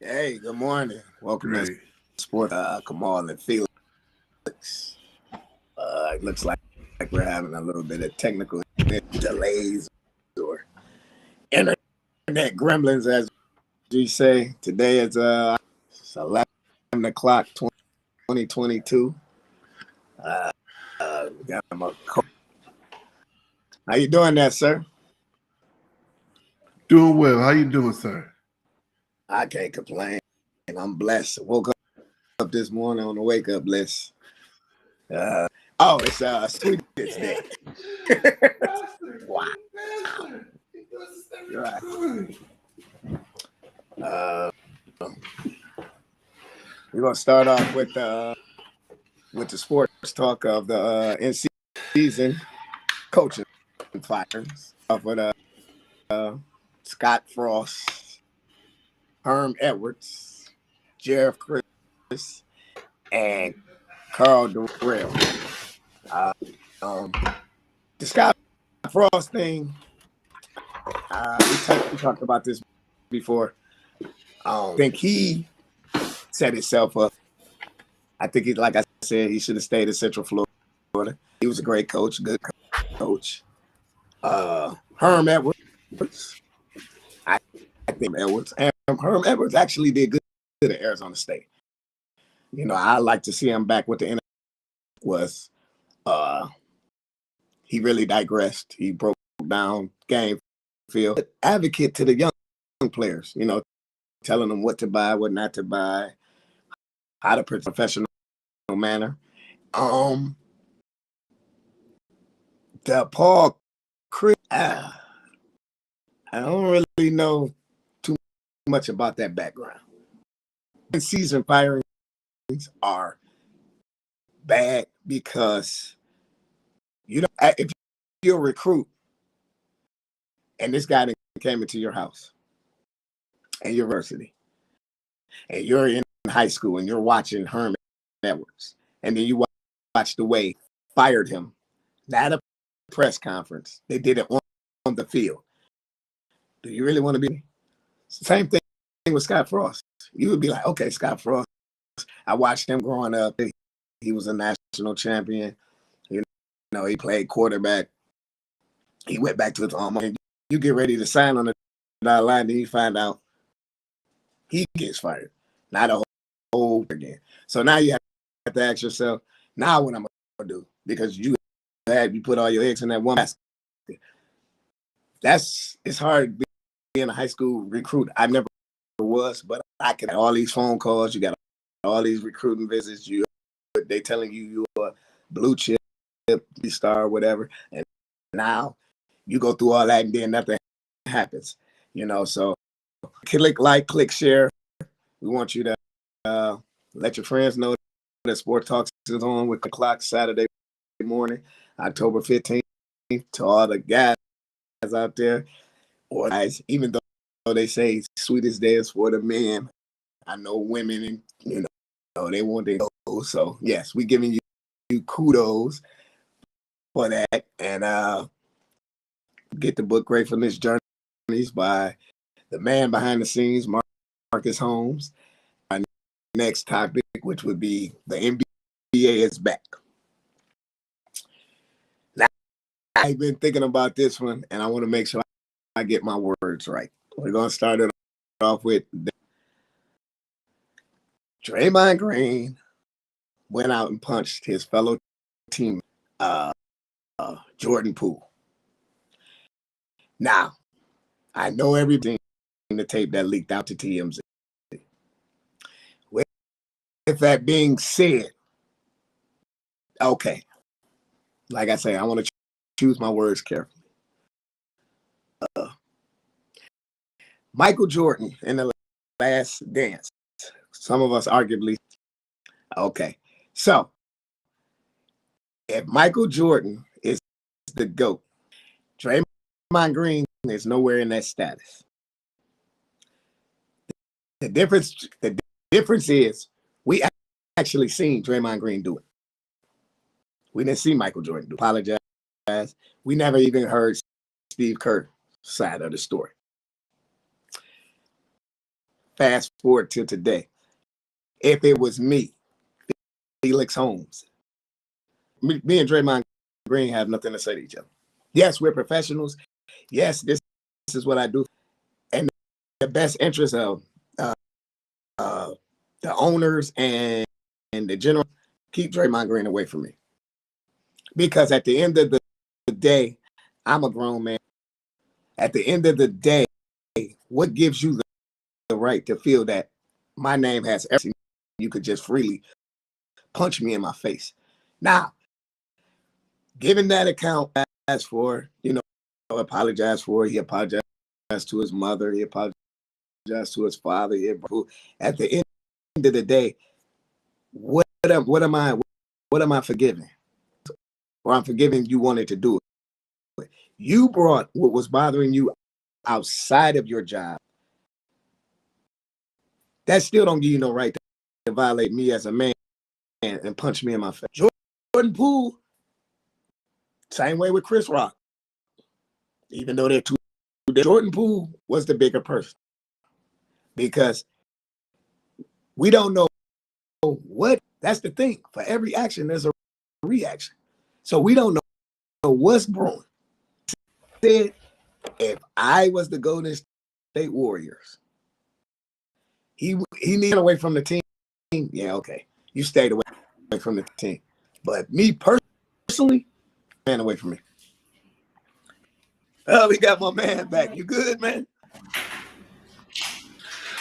Hey, good morning. Welcome to Great. Sport. Kamau and Felix. It looks like we're having a little bit of technical delays or internet gremlins, as we say. Today is it's 11 o'clock, 2022. We got my coach. How you doing there, sir? Doing well. How you doing, sir? I can't complain. I'm blessed. Woke up this morning on the wake up list. It's Sweetest Day. Wow. You're right. We're gonna start off with the sports talk of the in-season coaching fires. Off with Scott Frost, Herm Edwards, Jeff Chris, and Carl Durrell. The Scott Frost thing, we talked about this before. I think he set himself up. I think he, like I said, he should have stayed in Central Florida. He was a great coach, good coach. Herm Edwards, I think Edwards, and Herm Edwards actually did good at Arizona State. You know, I like to see him back with the NFL. Was he really digressed? He broke down game field, advocate to the young players. You know, telling them what to buy, what not to buy, how to professional manner. The Paul Chris, I don't really know too much about that background. Season firings are bad because you know if you're a recruit and this guy came into your house and university and you're in high school and you're watching Herman Edwards and then you watch the way fired him, not a press conference. They did it on the field. Do you really want to be? Same thing with Scott Frost. You would be like, okay, Scott Frost. I watched him growing up. He was a national champion. You know, he played quarterback. He went back to his alma. You get ready to sign on the dotted line, then you find out he gets fired. Not a whole again. So now you have to ask yourself, now what I'm gonna do? Because you put all your eggs in that one basket. It's hard being a high school recruit. I never was, but I can all these phone calls. You got all these recruiting visits. They telling you you're a blue chip star, whatever, and now you go through all that and then nothing happens. You know, so click like, click share. We want you to let your friends know that Sport Talks is on with the clock Saturday morning, October 15th. To all the guys out there, or guys, even though they say Sweetest Day is for the men, I know women, and you know they want their goals. So yes, we giving you kudos for that, and get the book Gratefulness Journeys by the man behind the scenes, Marcus Holmes. Our next topic, which would be the NBA is back. Now, I've been thinking about this one, and I want to make sure I get my words right. We're gonna start it off with Draymond Green went out and punched his fellow teammate, Jordan Poole. Now, I know everything in the tape that leaked out to TMZ. With that being said, okay, like I say, I want to choose my words carefully. Michael Jordan in the Last Dance. Some of us arguably, okay. So, if Michael Jordan is the GOAT, Draymond Green is nowhere in that status. The difference is we actually seen Draymond Green do it. We didn't see Michael Jordan do it. Apologize. We never even heard Steve Kerr's side of the story. fast forward to today. If it was me, Felix Holmes, me and Draymond Green have nothing to say to each other. Yes, we're professionals. Yes, this is what I do. And the best interest of the owners and the general, keep Draymond Green away from me. Because at the end of the day, I'm a grown man. At the end of the day, what gives you the right to feel that my name has everything? You could just freely punch me in my face. Now, given that account, asked for, apologize for, he apologized to his mother, he apologized to his father. At the end of the day, what am I forgiving? Or I'm forgiving you wanted to do it. You brought what was bothering you outside of your job. That still don't give you no right to violate me as a man and punch me in my face. Jordan Poole, same way with Chris Rock. Even though they're two, Jordan Poole was the bigger person. Because we don't know what, that's the thing. For every action, there's a reaction. So we don't know what's brewing. Said, if I was the Golden State Warriors, he needed away from the team. Yeah, okay. You stayed away from the team. But me personally, man, away from me. Oh, we got my man back. You good, man?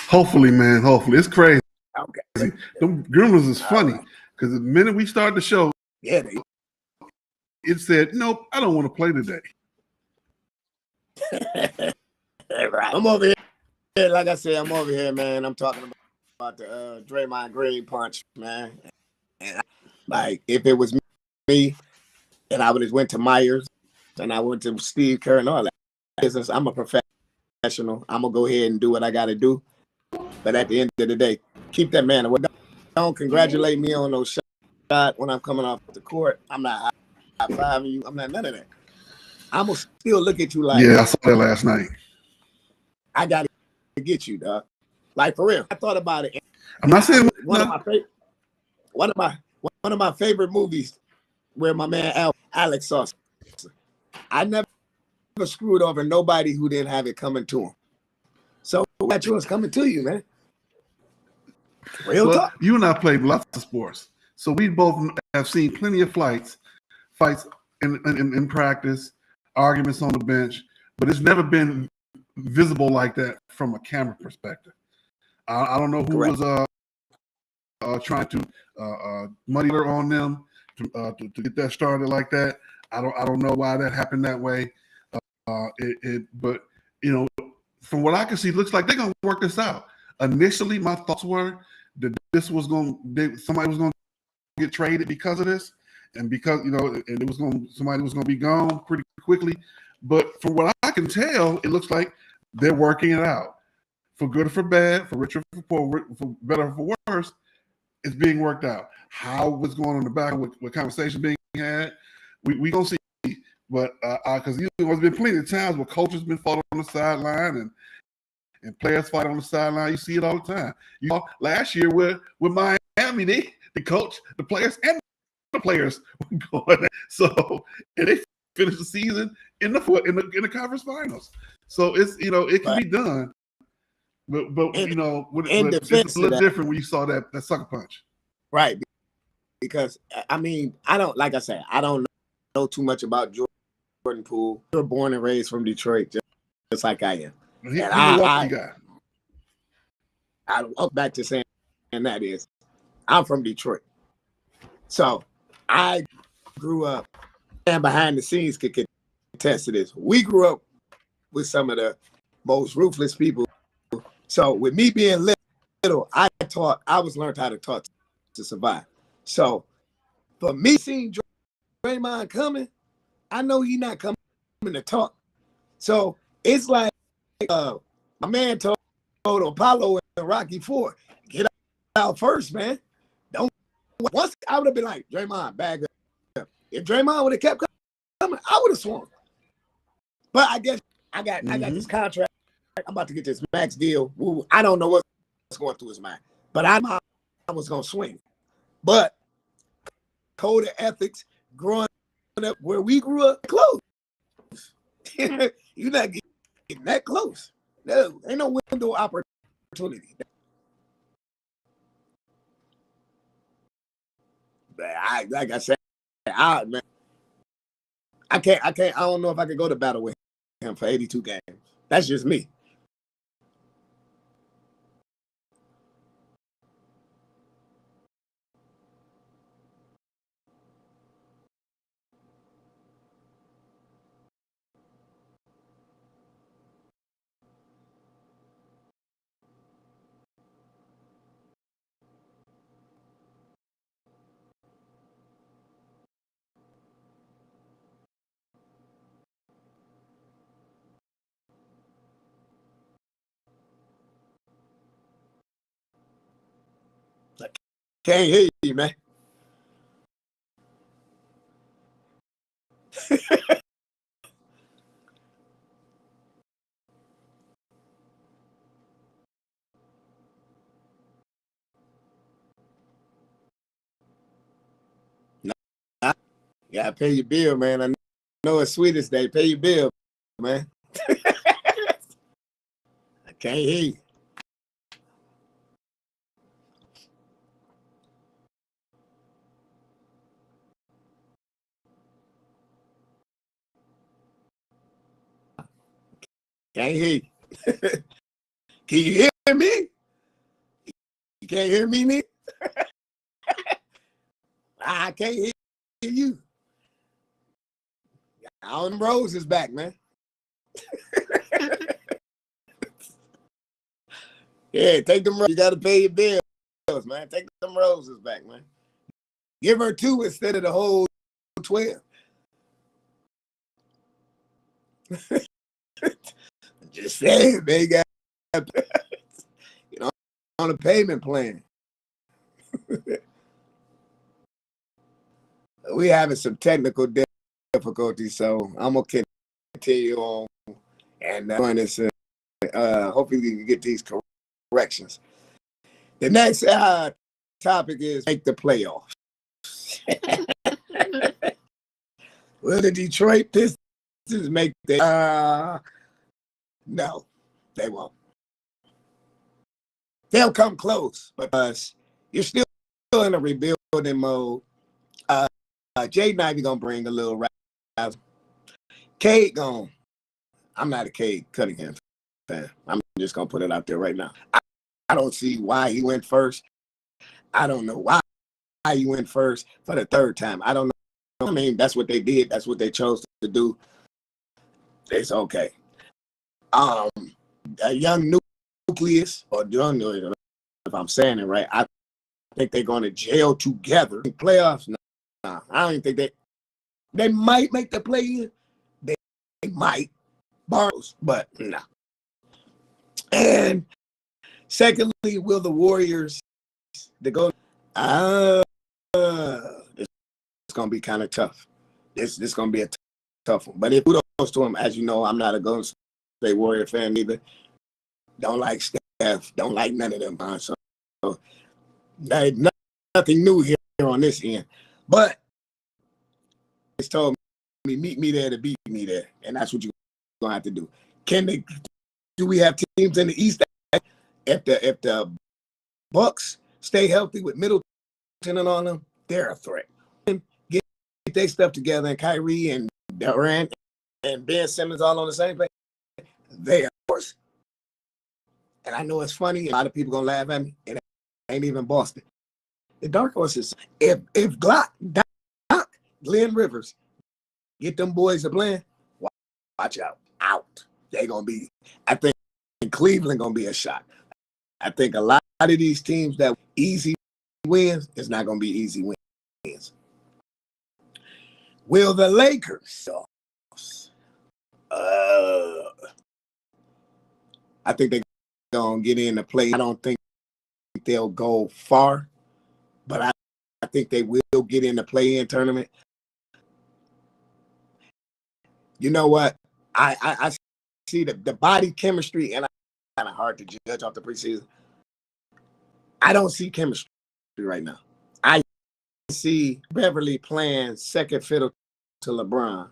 Hopefully, man. Hopefully. It's crazy. Okay. Them Groomers is funny because the minute we start the show, it said, nope, I don't want to play today. Right. I'm over here. Like I said, I'm over here, man. I'm talking about the Draymond Green punch, man. And like, if it was me, and I would have went to Myers, and I went to Steve Kerr and all that business, I'm a professional. I'm going to go ahead and do what I got to do. But at the end of the day, keep that man away. Don't congratulate me on no shot when I'm coming off the court. I'm not high-fiving you. I'm not none of that. I'm going to still look at you like, yeah, I saw that last night. I got to get you, dog. Like, for real. I thought about it. I'm not saying one of my favorite movies where my man Alex saw. I never screwed over nobody who didn't have it coming to him. So that yours coming to you, man. Real talk. You and I played lots of sports, so we both have seen plenty of fights in practice, arguments on the bench, but it's never been visible like that from a camera perspective. I don't know who was trying to muddy her on them to get that started like that. I don't know why that happened that way. But from what I can see, it looks like they're gonna work this out. Initially, my thoughts were that somebody was going to get traded because of this, and because somebody was going to be gone pretty quickly. But from what I can tell, it looks like they're working it out, for good or for bad, for richer or for poor, for better or for worse. It's being worked out. How was going on in the back with conversation being had, we gonna see. But because there's been plenty of times where coaches been fought on the sideline and players fight on the sideline. You see it all the time. Last year with Miami, the coach, the players, and the players were going. So and they finished the season in the conference finals. So it's it can be done. But it's just a little different when you saw that sucker punch. Right. Because I mean, I don't know too much about Jordan Poole. You're born and raised from Detroit, just like I am. He's a Milwaukee guy. I look back to saying that is, I'm from Detroit. So I grew up, and behind the scenes could contest to this. We grew up with some of the most ruthless people. So with me being little, I was learned how to talk to survive. So for me seeing Draymond coming, I know he's not coming to talk. So it's like my man told Apollo in Rocky IV, get out first, man. Once I would have been like, Draymond, bag up. If Draymond would have kept coming, I would have swung. But I guess I got this contract. I'm about to get this max deal. Ooh, I don't know what's going through his mind. But I was going to swing. But code of ethics, growing up where we grew up, close. You're not getting that close. No, ain't no window opportunity. But like I said, man, I don't know if I could go to battle with him for 82 games. That's just me. Can't hear you, man. You gotta pay your bill, man. I know it's Sweetest Day. Pay your bill, man. I can't hear you. Can't hear you. Can you hear me? You can't hear me, Nick? I can't hear you. All them roses back, man. Yeah, take them. You got to pay your bills, man. Take them roses back, man. Give her 2 instead of the whole 12. Just saying, man. You know, on a payment plan. We having some technical difficulties, so I'm gonna continue on and hopefully we can get these corrections. The next topic is make the playoffs. Will the Detroit Pistons make the? No, they won't. They'll come close, but you're still in a rebuilding mode. Jaden Ivey gonna bring a little rap. Cade gone. I'm not a Cade Cunningham fan. I'm just gonna put it out there right now. I don't see why he went first. I don't know why he went first for the 3rd time. I don't know. I mean, that's what they did. That's what they chose to do. It's okay. A young nucleus, or young, if I'm saying it right, I think they're going to gel together in playoffs. Nah, I don't even think they might make the play-in. They might, but no. And secondly, will the Warriors go? It's going to be kind of tough. This is going to be a tough one. But if kudos to him, as you know, I'm not a Golden State Warrior fan either. Don't like Steph. Don't like none of them. So nothing new here on this end. But it's told me, meet me there to beat me there. And that's what you're going to have to do. Do we have teams in the East? If the Bucks stay healthy with Middleton and all them, they're a threat. Get their stuff together, and Kyrie and Durant and Ben Simmons all on the same page. They are force. And I know it's funny. A lot of people gonna laugh at me. It ain't even Boston. The dark horses. If Doc, Glenn Rivers, get them boys to playing, watch out. They gonna be. I think Cleveland gonna be a shock. I think a lot of these teams that easy wins is not gonna be easy wins. Will the Lakers? I think they're gonna get in the play. I don't think they'll go far, but I think they will get in the play-in tournament. You know what? I see the body chemistry, and it's kind of hard to judge off the preseason. I don't see chemistry right now. I see Beverly playing second fiddle to LeBron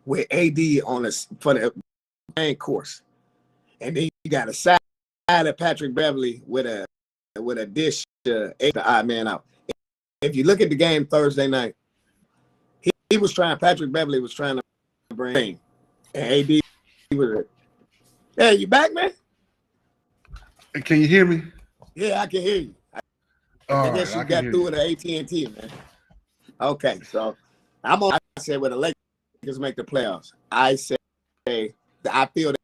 with AD on for the main course, and then you got a side of Patrick Beverly with a dish to the odd man out. If you look at the game Thursday night, Patrick Beverly was trying to bring, and AD was, hey, you back, man? Can you hear me? Yeah, I can hear you. I guess you got through with an AT&T, man. Okay, so I said when the Lakers make the playoffs, I say that I feel that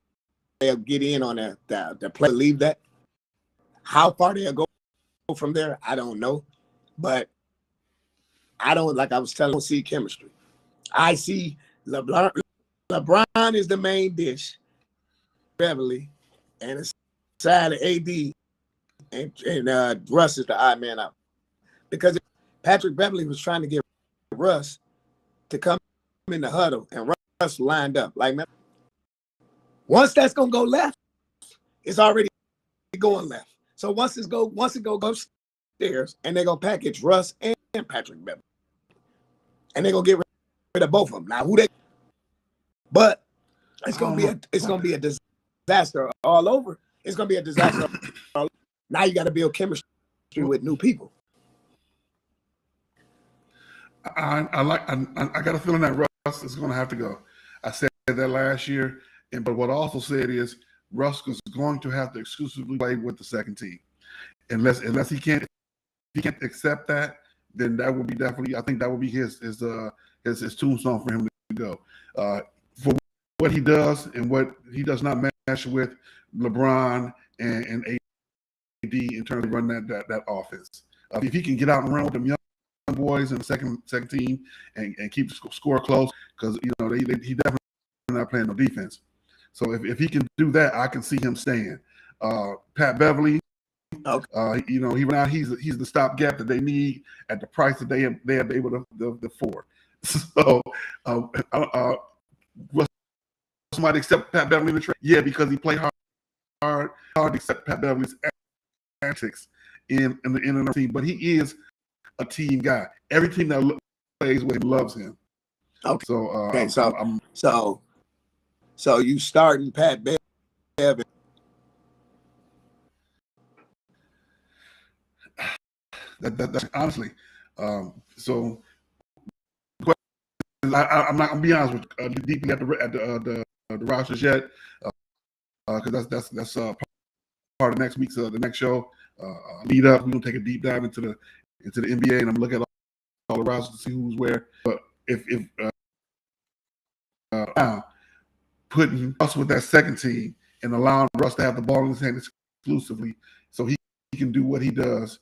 they'll get in on the play. Believe that. How far they'll go from there, I don't know. But I don't, like I was telling, I don't see chemistry. I see LeBron is the main dish, Beverly, and the side of AD, and Russ is the odd man out. Because Patrick Beverly was trying to get Russ to come in the huddle, and Russ lined up. Like, man, once that's gonna go left, it's already going left. So once it go upstairs, and they're gonna package Russ and Patrick Beverly, and they're gonna get rid of both of them. Now but it's gonna be a disaster all over. It's gonna be a disaster. Now you got to build chemistry with new people. I got a feeling that Russ is going to have to go. I said that last year, but what I also said is Russ is going to have to exclusively play with the second team, unless he can't accept that. Then that would be definitely, I think that would be his tombstone for him to go. For what he does and what he does not match with LeBron and AD in terms of running that offense. If he can get out and run with them young boys in the second team and keep the score close, because he definitely not playing no defense. So if he can do that, I can see him staying. Pat Beverly, okay. He right now he's the stopgap that they need at the price that they are able to afford. So somebody accept Pat Beverly in the trade? Yeah, because he played hard to accept Pat Beverly's antics in the team, but he is a team guy. Every team that plays with him loves him. Okay. So you starting Pat Bev? That's honestly. So I'm not gonna be honest with deeply at the rosters yet, because that's part of next week's the next show. Lead up, we're gonna take a deep dive into the NBA, and I'm looking at all the rosters to see who's where. But if putting us with that second team and allowing Russ to have the ball in his hand exclusively, so he can do what he does,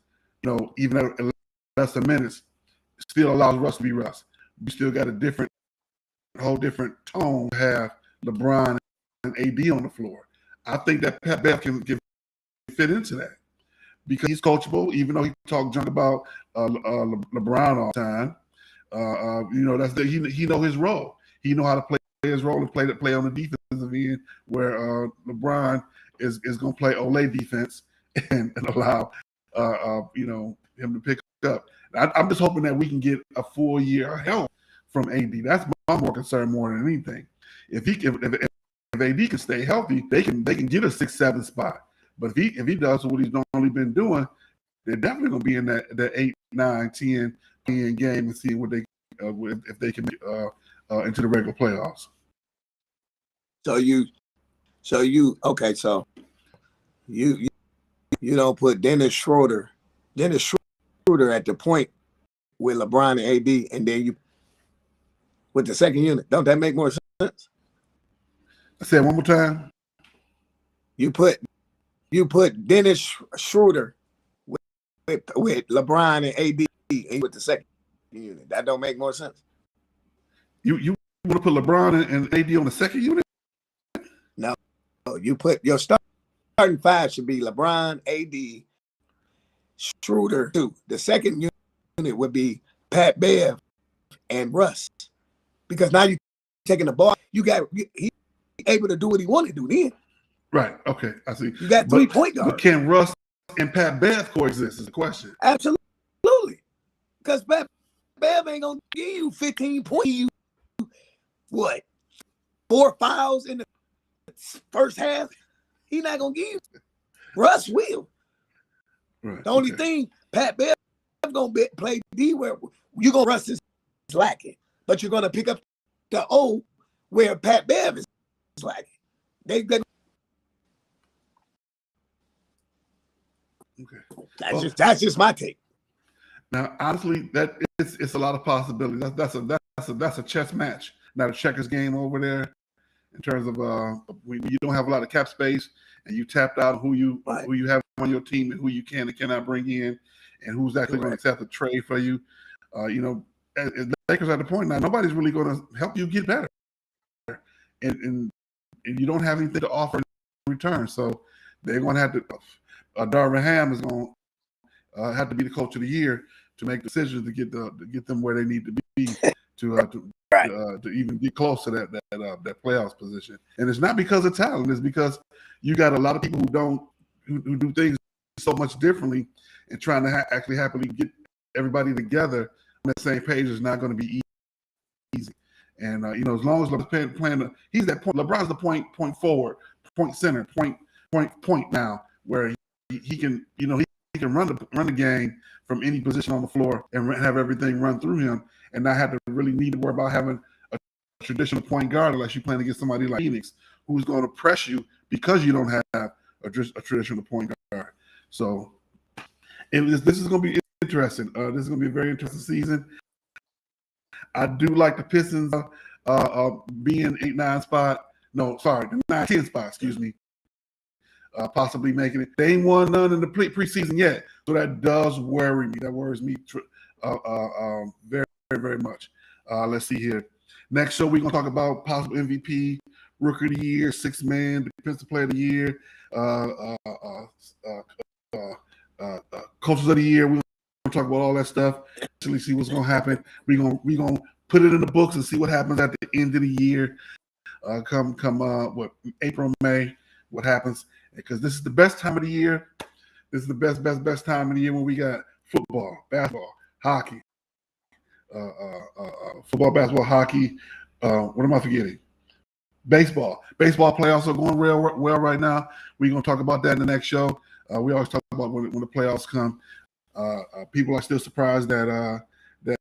even at less than minutes, still allows Russ to be Russ. We still got a whole different tone to have LeBron and AD on the floor. I think that Pat Bev can fit into that because he's coachable, even though he talk junk about LeBron all the time. He know his role. He know how to play his role and play on the defensive end, where LeBron is going to play Olay defense and allow him to pick up. I'm just hoping that we can get a full year of help from AD. That's my more concern more than anything. If AD can stay healthy, they can get a 6-7 spot. But if he does what he's normally been doing, they're definitely going to be in that 8, 9, 10 game and see what they if they can into the regular playoffs. So you don't put Dennis Schroeder at the point with LeBron and AD, and then you with the second unit. Don't that make more sense? I said one more time. You put Dennis Schroeder with LeBron and AD with the second unit. That don't make more sense. You want to put LeBron and AD on the second unit? No, you put your starting five should be LeBron, AD, Schroeder. The second unit would be Pat Bev and Russ, because now you're taking the ball. He able to do what he wanted to do then. Right. Okay. I see. You got 3 point guards. But can Russ and Pat Bev coexist is the question. Absolutely. Because Pat Bev ain't going to give you 15 points. You what? 4 fouls in the first half? He not going to give you. Russ will. Right. The only thing, Pat Bev going to play D where you're going to Russ is lacking. But you're going to pick up the O where Pat Bev is lacking. Okay. That's just my take. Now, honestly, that it's a lot of possibilities. That's a chess match, not a checkers game over there. In terms of when you don't have a lot of cap space and you tapped out who you have on your team and who you can and cannot bring in, and who's actually going to accept a trade for you. The Lakers are at the point now. Nobody's really going to help you get better, and you don't have anything to offer in return. So they're going to have to. Darvin Ham is going to have to be the coach of the year to make decisions to get them where they need to be to even get close to that playoffs position. And it's not because of talent; it's because you got a lot of people who do things so much differently, and trying to actually happily get everybody together on the same page is not going to be easy. And as long as LeBron's playing, he's that point. LeBron's the point forward, point center, point now, where he can he can run the game from any position on the floor and have everything run through him, and not have to really need to worry about having a traditional point guard unless you're playing against somebody like Phoenix, who's going to press you because you don't have a traditional point guard. So this is going to be interesting. This is going to be a very interesting season. I do like the Pistons being 8-9 spot. No, sorry, 9-10 spot. Excuse me. Possibly making it. They ain't won none in the preseason yet, so that does worry me. That worries me very, very much. Let's see here. Next show, we're gonna talk about possible MVP, Rookie of the Year, Sixth Man, Defensive Player of the Year, Coaches of the Year. We're gonna talk about all that stuff. Actually, see what's gonna happen. We're gonna put it in the books and see what happens at the end of the year. Come April, May, what happens? Because this is the best time of the year. This is the best time of the year when we got football, basketball, hockey, football, basketball, hockey. What am I forgetting? Baseball. Baseball playoffs are going real well right now. We're going to talk about that in the next show. We always talk about when the playoffs come. People are still surprised that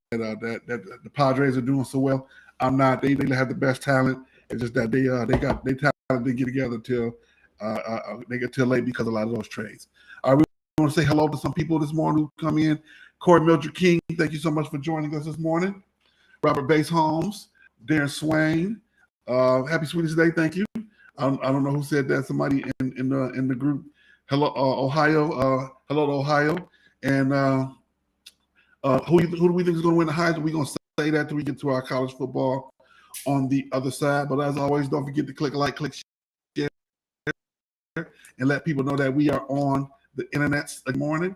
the Padres are doing so well. I'm not. They have the best talent. It's just that they talent didn't get together until they get till late because of a lot of those trades. We want to say hello to some people this morning who come in. Corey Mildred King, thank you so much for joining us this morning. Robert Bass Holmes, Darren Swain, happy Sweetest Day, thank you. I don't know who said that. Somebody in the group. Hello, Ohio. Hello to Ohio. And who do we think is going to win the Heisman? We're going to say that till we get to our college football on the other side. But as always, don't forget to click like, click share, and let people know that we are on the internet this morning.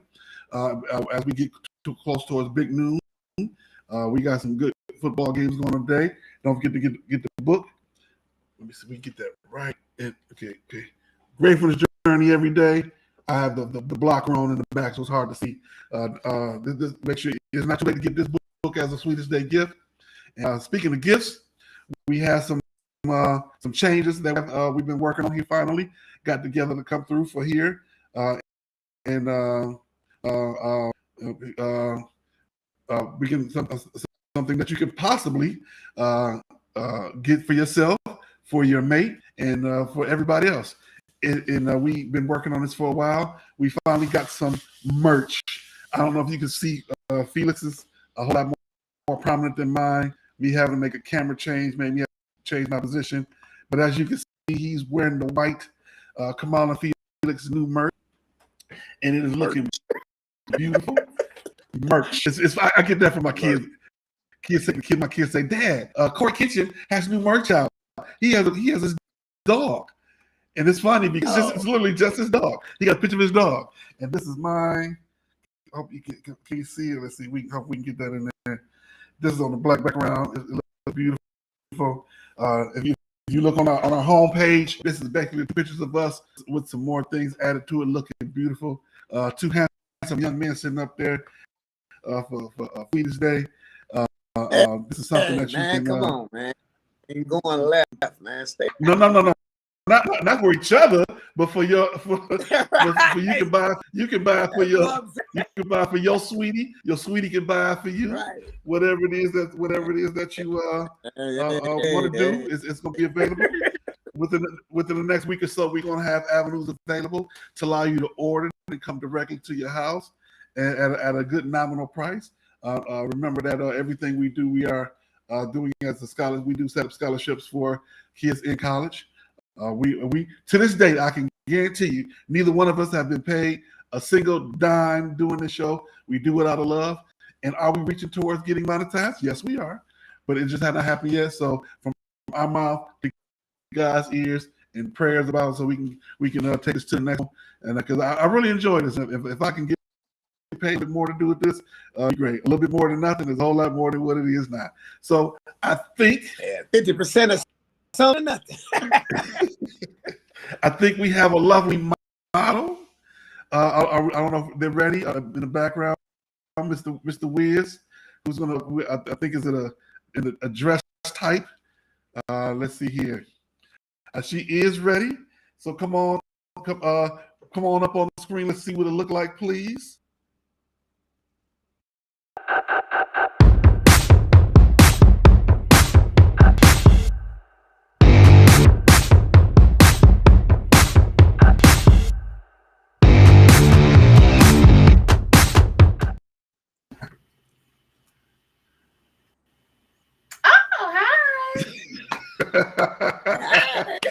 As we get too close towards big noon, we got some good football games going on today. Don't forget to get the book. Let me see if we can get that right. Okay. Grateful journey every day. I have the blocker on in the back, so it's hard to see. Make sure it's not too late to get this book as a Sweetest Day gift. Speaking of gifts, we have some changes that we've been working on here. Finally, got together to come through for here, we can something that you could possibly get for yourself, for your mate, and for everybody else. And we've been working on this for a while. We finally got some merch. I don't know if you can see Felix is a whole lot more prominent than mine. Me having to make a camera change made me have to change my position. But as you can see, he's wearing the white Kamau and Felix new merch, and it is looking beautiful. Merch. I get that from my kids. My kids say, "Dad, Corey Kitchen has new merch out. He has his dog." And it's funny because it's literally just his dog. He got a picture of his dog. And this is mine. I hope you can you see it? Let's see. Hope we can get that in there. This is on the black background. It looks beautiful. If you look on our homepage, this is basically the pictures of us with some more things added to it, looking beautiful. Two handsome young men sitting up there for Sweetest Day. This is something that man, you can. Come on, man. Ain't going left, man. Stay. No. Not for each other, but for your Right. for you can buy for your sweetie. Your sweetie can buy for you. Right. Whatever it is that you want to do, it's going to be available. Within the next week or so, we're going to have avenues available to allow you to order and come directly to your house at a good nominal price. Remember that everything we do, we are doing as a scholar. We do set up scholarships for kids in college. We to this date, I can guarantee you, neither one of us have been paid a single dime doing this show. We do it out of love. And are we reaching towards getting monetized? Yes, we are. But it just hasn't happened yet. So from our mouth to God's ears and prayers about it, so we can take this to the next one. And because I really enjoy this. If I can get paid a bit more to do with this, great. A little bit more than nothing is a whole lot more than what it is now. So I think 50% of something nothing. I think we have a lovely model. I don't know if they're ready. In the background, Mr. Wiz, who's gonna. I think is in a dress type. Let's see here. She is ready. So come on up on the screen. Let's see what it look like, please.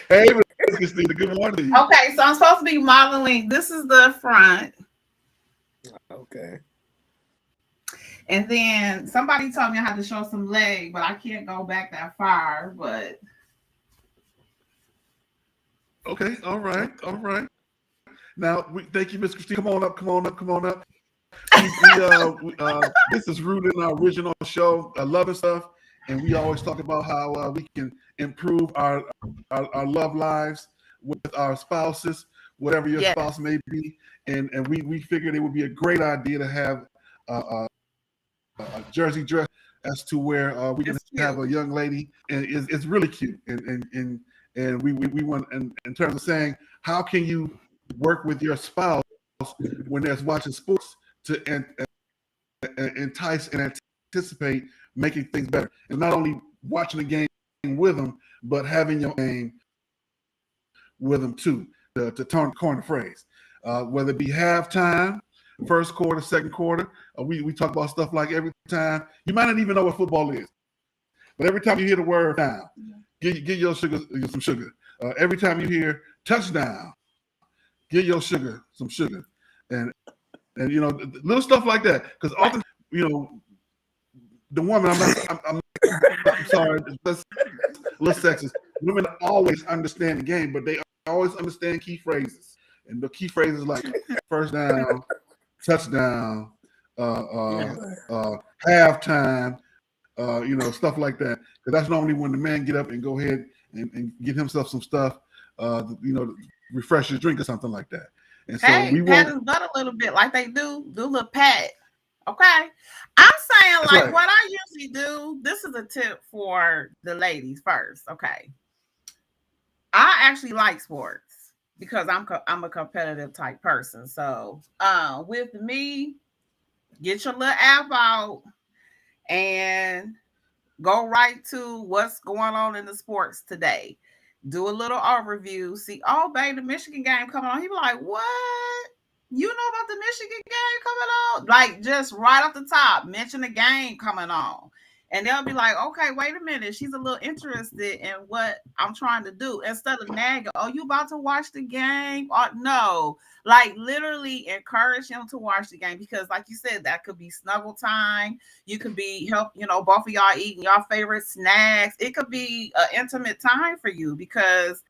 Hey, Christina, good morning. Okay, so I'm supposed to be modeling. This is the front. Okay. And then somebody told me I had to show some leg, but I can't go back that far. But okay, all right. Now, thank you, Miss Christina. Come on up. This is rooted in our original show, Love and Stuff, and we always talk about how we can improve our love lives with our spouses, whatever your spouse may be, and we figured it would be a great idea to have a jersey dress as to where we can have a young lady, and it's really cute, and we want, in terms of saying, how can you work with your spouse when there's watching sports to entice and anticipate making things better, and not only watching the game with them, but having your game with them too, to coin the phrase, whether it be halftime, first quarter, second quarter. We talk about stuff like every time. You might not even know what football is, but every time you hear the word down, get your sugar some sugar. Every time you hear touchdown, get your sugar some sugar, and little stuff like that. Because often, the woman. I'm sorry, that's a little sexist. Women always understand the game, but they always understand key phrases, and the key phrases like first down, touchdown, halftime, stuff like that. Because that's normally when the man get up and go ahead and get himself some stuff, refresh his drink or something like that. And so we pat his butt a little bit, like they do a little pat. Okay, I'm saying like right. What I usually do. This is a tip for the ladies first. Okay, I actually like sports because I'm a competitive type person. So with me, get your little app out and go right to what's going on in the sports today. Do a little overview. See, oh, babe, the Michigan game coming on. He be like, what? You know about the Michigan game coming on? Like, just right off the top, mention the game coming on. And they'll be like, okay, wait a minute. She's a little interested in what I'm trying to do. Instead of nagging, oh, you about to watch the game? Or, no. Like, literally encourage him to watch the game. Because, like you said, that could be snuggle time. You could be both of y'all eating y'all favorite snacks. It could be an intimate time for you. Because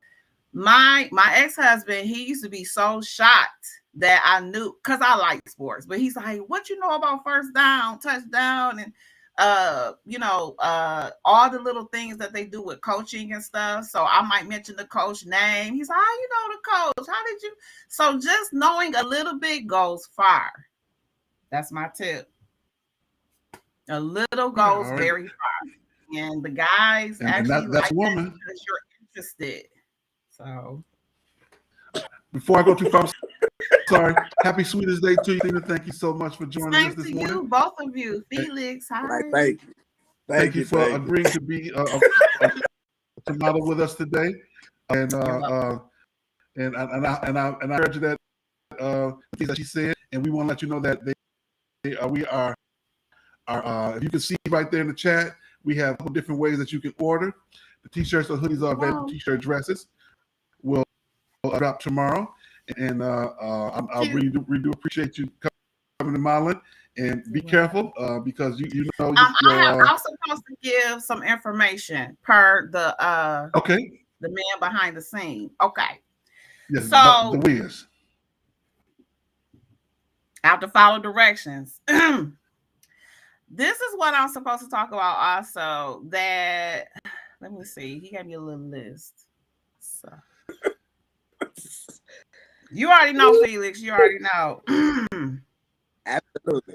my ex-husband, he used to be so shocked that I knew, because I like sports, but he's like, what you know about first down, touchdown, and all the little things that they do with coaching and stuff. So I might mention the coach name. He's like, "How you know the coach? How did you?" So just knowing a little bit goes far. That's my tip. A little goes very far, and the guys actually that's like woman. that because you're interested. So before I go too far, sorry. Happy Sweetest Day to you, Tina. Thank you so much for joining us this morning. You, both of you, Felix. Hi. Right, thank you for agreeing to be to model with us today, and I heard you that things that she said, and we want to let you know that we are if you can see right there in the chat, we have a couple different ways that you can order. The t-shirts or hoodies are available. T-shirt dresses will drop tomorrow, and I really do appreciate you coming to modeling. And be careful because you know. I'm supposed to give some information per the the man behind the scene. Okay. Yes, so the Wiz. I have to follow directions. This is what I'm supposed to talk about also. That let me see. He gave me a little list. So you already know, Felix. You already know. Absolutely.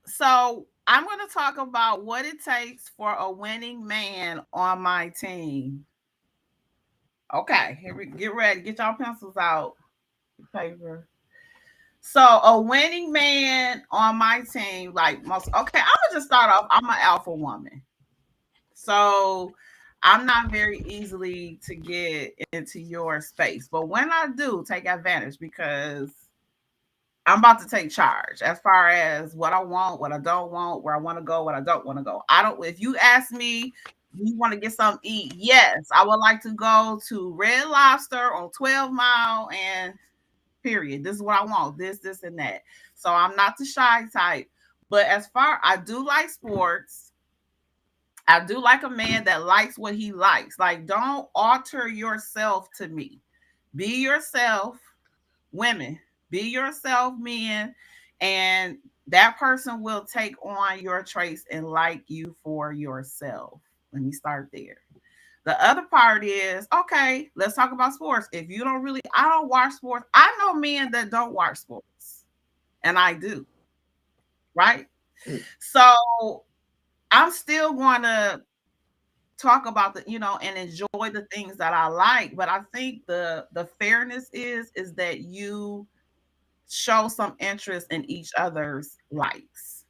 So I'm going to talk about what it takes for a winning man on my team. Okay, here we get ready. Get y'all pencils out. Paper. So a winning man on my team, like most. Okay, I'm gonna just start off. I'm an alpha woman, so I'm not very easily to get into your space. But when I do, take advantage because I'm about to take charge as far as what I want, what I don't want, where I want to go, what I don't want to go. If you ask me, you want to get something to eat? Yes, I would like to go to Red Lobster on 12 Mile and period. This is what I want. This, and that. So I'm not the shy type. But I do like sports. I do like a man that likes what he likes. Like, don't alter yourself to me. Be yourself, women. Be yourself, men. And that person will take on your traits and like you for yourself. Let me start there. The other part is, okay, let's talk about sports. If you I don't watch sports. I know men that don't watch sports, and I do, right? So I'm still going to talk about and enjoy the things that I like. But I think the fairness is that you show some interest in each other's likes,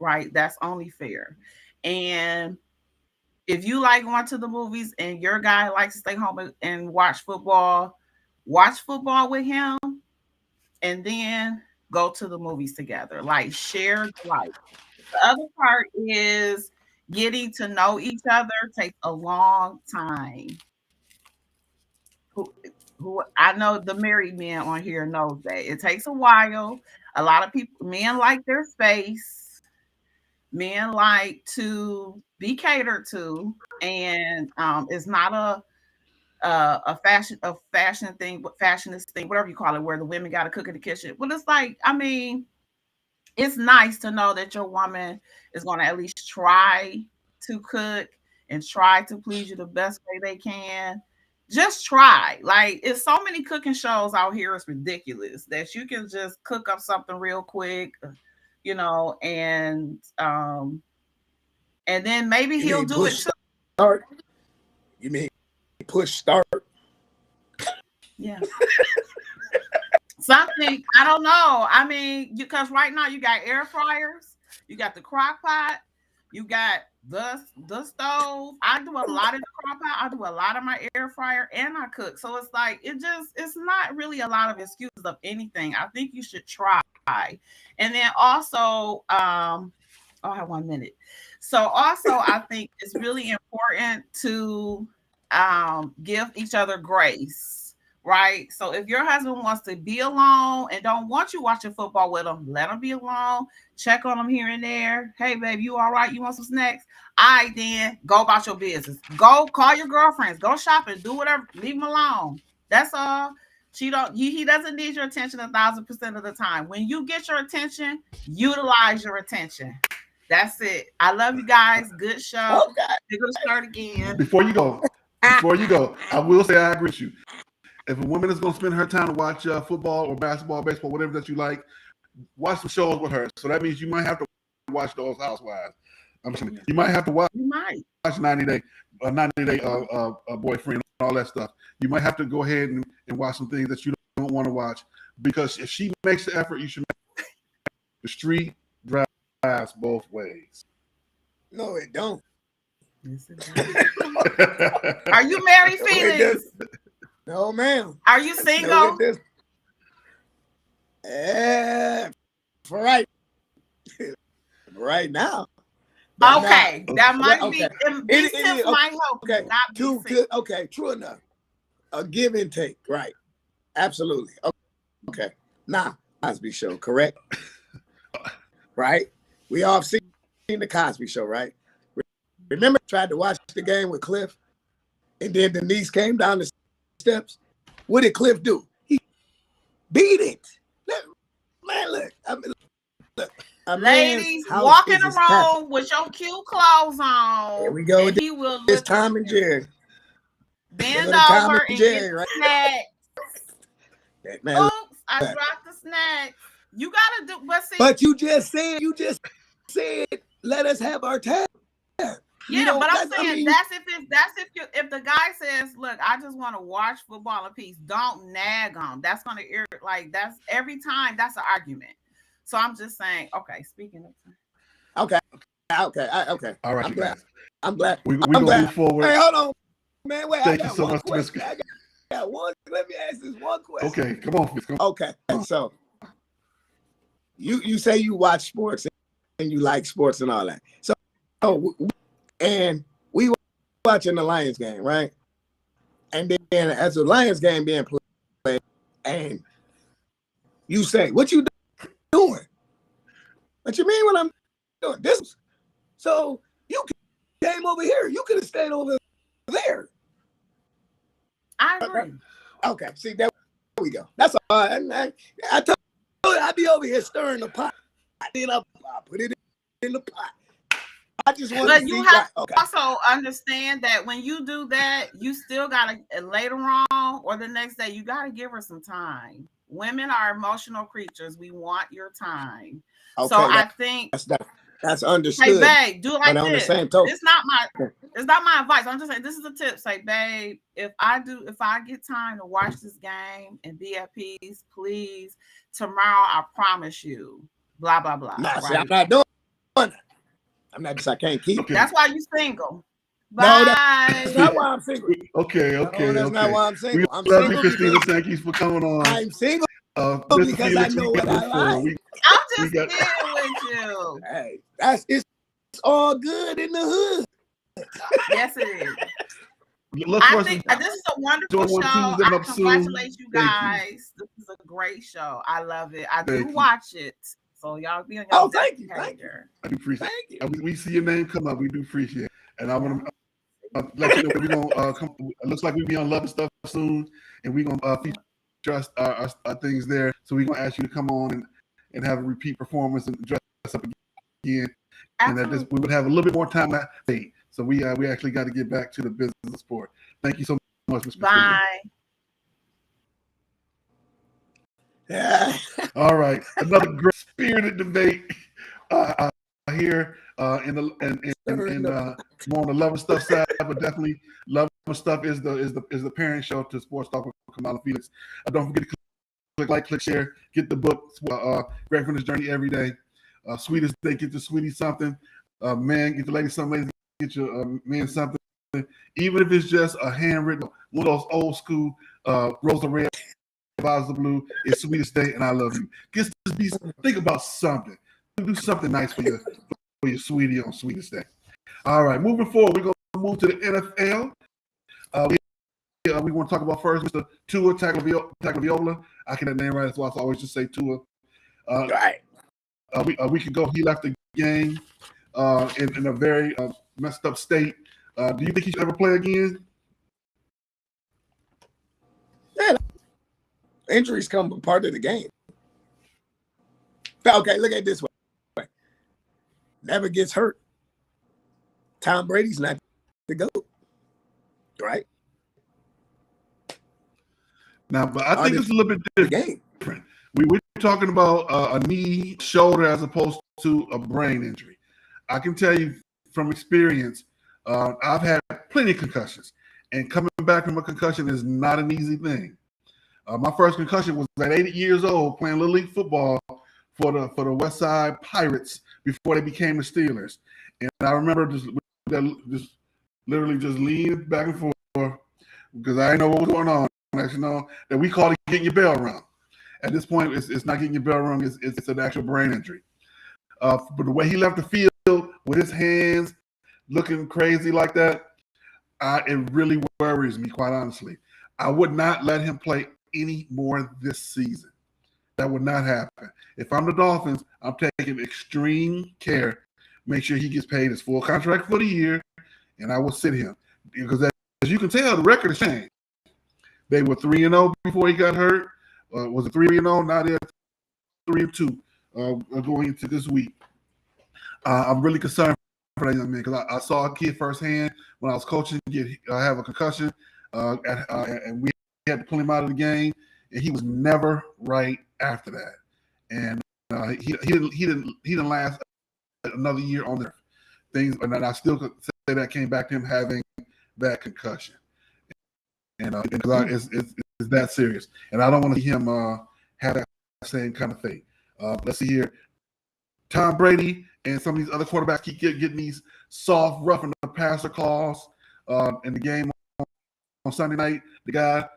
right? That's only fair. And if you like going to the movies and your guy likes to stay home and watch football with him, and then go to the movies together. Like, share the life. The other part is getting to know each other takes a long time. Who I know the married men on here knows that it takes a while. A lot of men like their space. Men like to be catered to, and it's not a fashion thing, fashionist thing, whatever you call it, where the women got to cook in the kitchen. Well, it's like, I mean, it's nice to know that your woman is going to at least try to cook and try to please you the best way they can. Just try. Like, it's so many cooking shows out here, it's ridiculous that you can just cook up something real quick, and then maybe he'll do it too. Start. You mean push start? Yeah. Something, I don't know. I mean, because right now you got air fryers, you got the crock pot, you got the stove. I do a lot of the crock pot, I do a lot of my air fryer, and I cook. So it's like, it's not really a lot of excuses of anything. I think you should try. And then also, I have 1 minute. So also, I think it's really important to give each other grace, right? So if your husband wants to be alone and don't want you watching football with him, let him be alone. Check on him here and there. Hey, babe, you all right? You want some snacks? All right, then go about your business. Go call your girlfriends. Go shopping. Do whatever. Leave them alone. That's all. He doesn't need your attention 1,000% of the time. When you get your attention, utilize your attention. That's it. I love you guys. Good show. Okay. We're gonna start again. Before you go, I will say I agree with you. If a woman is going to spend her time to watch football or basketball, baseball, whatever that you like, watch some shows with her. So that means you might have to watch those Housewives. You might have to watch 90 Day Boyfriend, all that stuff. You might have to go ahead and watch some things that you don't want to watch, because if she makes the effort, you should make the street drives both ways. No, it don't. Are you married, Felix? No, ma'am. Are you single? For right now. Okay, that might be. Okay. These tips might help. Okay, not be okay, true enough. A give and take, right? Absolutely. Okay. Now, Cosby Show, correct? Right? We all seen the Cosby Show, right? Remember, I tried to watch the game with Cliff, and then Denise came down the steps. What did Cliff do? He beat it. Man, look. Ladies, walk in the room with your cute clothes on. Here we go. He will. It's Tom and Jerry. Bend over and get right? snacks. Oops, I dropped the snack. You gotta do, but you just said let us have our time. Yeah, but I'm saying that's if the guy says, look, I just want to watch football in peace, don't nag on. That's gonna irritate. Like, that's every time that's an argument. So I'm just saying, okay, speaking of time. Okay. All right, I'm glad. We're gonna move forward. Hey, hold on, man. Wait, Thank you so much, I got one. Let me ask this one question. Okay, come on. Okay, so you say you watch sports and you like sports and all that. So and we were watching the Lions game, right? And then as the Lions game being played, and you say, "What you doing?" What you mean? What I'm doing? This. So you came over here. You could have stayed over there. I agree. Okay, see, there we go. That's all. I told you I'd be over here stirring the pot. Then I put it in the pot. I just want to see. But you have to also understand that when you do that, you still gotta later on or the next day, you gotta give her some time. Women are emotional creatures. We want your time. Okay, so I think that's understood. Hey, babe, do it like but this. On the same token, it's not my advice. I'm just saying this is a tip. Say, babe, if I get time to watch this game and be at peace, please, tomorrow I promise you, blah blah blah. Nah, right? See, I'm not doing it. I'm not just I can't keep. Okay. That's why you single. Bye. No, that's not why I'm single. Okay. No, that's not why I'm single. I'm love single you, Christina. Thank you for coming on. I'm single because I know what I like. I'm just kidding with you. Hey, it's all good in the hood. Yes, it is. I think this is a wonderful show. I congratulate you guys. This is a great show. I love it. I do watch it. So y'all be on your thank you. I do appreciate it. We see your name come up. We do appreciate it. And I want to let you know we're gonna come. It looks like we'll be on Love and Stuff soon, and we're gonna feature our things there. So we're gonna ask you to come on and have a repeat performance and dress up again. Absolutely. And that we would have a little bit more time that day. So we actually got to get back to the business of sport. Thank you so much, Ms. Bye. Yeah. All right, another great spirited debate here in more on the Love and Stuff side, but definitely Love and Stuff is the parent show to Sports Talk with Kamau and Felix. Don't forget to click like, click share, get the book. Great from this journey every day. Sweetest Day, get the sweetie something. Man, get the lady something. Ladies, get your man something. Even if it's just a handwritten, one of those old school Rosa Red. Of blue, it's Sweetest Day, and I love you. Think about something. Do something nice for your sweetie on Sweetest Day. All right, moving forward, we're gonna move to the NFL. We want to talk about first Mr. Tua Tagovailoa. I can't name right, so I always just say Tua. Right. A week ago, he left the game in a very messed up state. Do you think he should ever play again? Injuries come part of the game. Okay, look at it this way. Never gets hurt. Tom Brady's not the GOAT, right? Now, but I think it's a little bit different. We're talking about a knee, shoulder, as opposed to a brain injury. I can tell you from experience, I've had plenty of concussions, and coming back from a concussion is not an easy thing. My first concussion was at 8 years old, playing Little League football for the West Side Pirates before they became the Steelers. And I remember just literally just leaning back and forth because I didn't know what was going on. Actually, know that we call it getting your bell rung. At this point, it's not getting your bell rung; it's an actual brain injury. But the way he left the field with his hands looking crazy like that, it really worries me, quite honestly. I would not let him play any more this season. That would not happen. If I'm the Dolphins, I'm taking extreme care, make sure he gets paid his full contract for the year, and I will sit him. Because as you can tell, the record has changed. They were 3-0 before he got hurt. Was it 3-0? Now they're 3-2 going into this week. I'm really concerned for that young man because I saw a kid firsthand when I was coaching have a concussion, and we had to pull him out of the game, and he was never right after that. And he didn't last another year on there. And I still could say that came back to him having that concussion. And it's that serious, and I don't want to see him have that same kind of thing. Let's see here. Tom Brady and some of these other quarterbacks keep getting these soft, roughing the passer calls in the game on Sunday night. The guy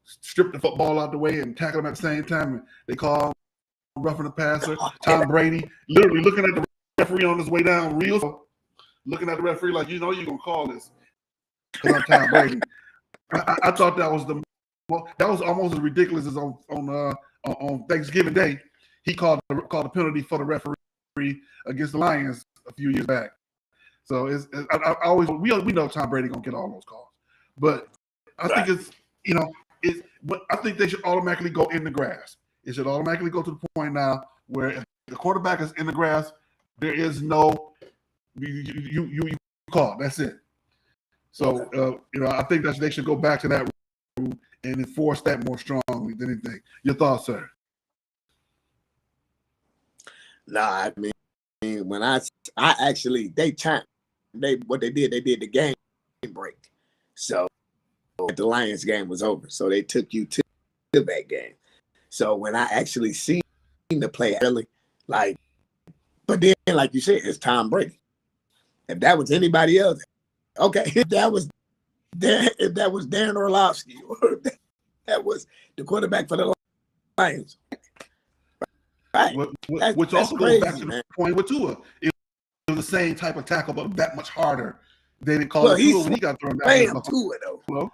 stripped the football out the way and tackled him at the same time. And they call roughing the passer. Tom Brady literally looking at the referee on his way down, looking at the referee like, you're going to call this because I'm Tom Brady. I thought that was almost as ridiculous as on Thanksgiving Day. He called the penalty for the referee against the Lions a few years back. So we know Tom Brady gonna get all those calls, but I think I think they should automatically go in the grass. It should automatically go to the point now where if the quarterback is in the grass, there is no you call. That's it. So, I think that they should go back to that rule and enforce that more strongly than anything. Your thoughts, sir? Nah, I mean, when I actually, they did the game break. So the Lions game was over. So they took you to that game. So when I actually seen the play, but then, like you said, it's Tom Brady. If that was anybody else, okay, if that was Darren Orlovsky, or that was the quarterback for the Lions, right? Which also goes back to the point with Tua. It was the same type of tackle, but that much harder. They didn't call it Tua when he got thrown down. Tua though. Well,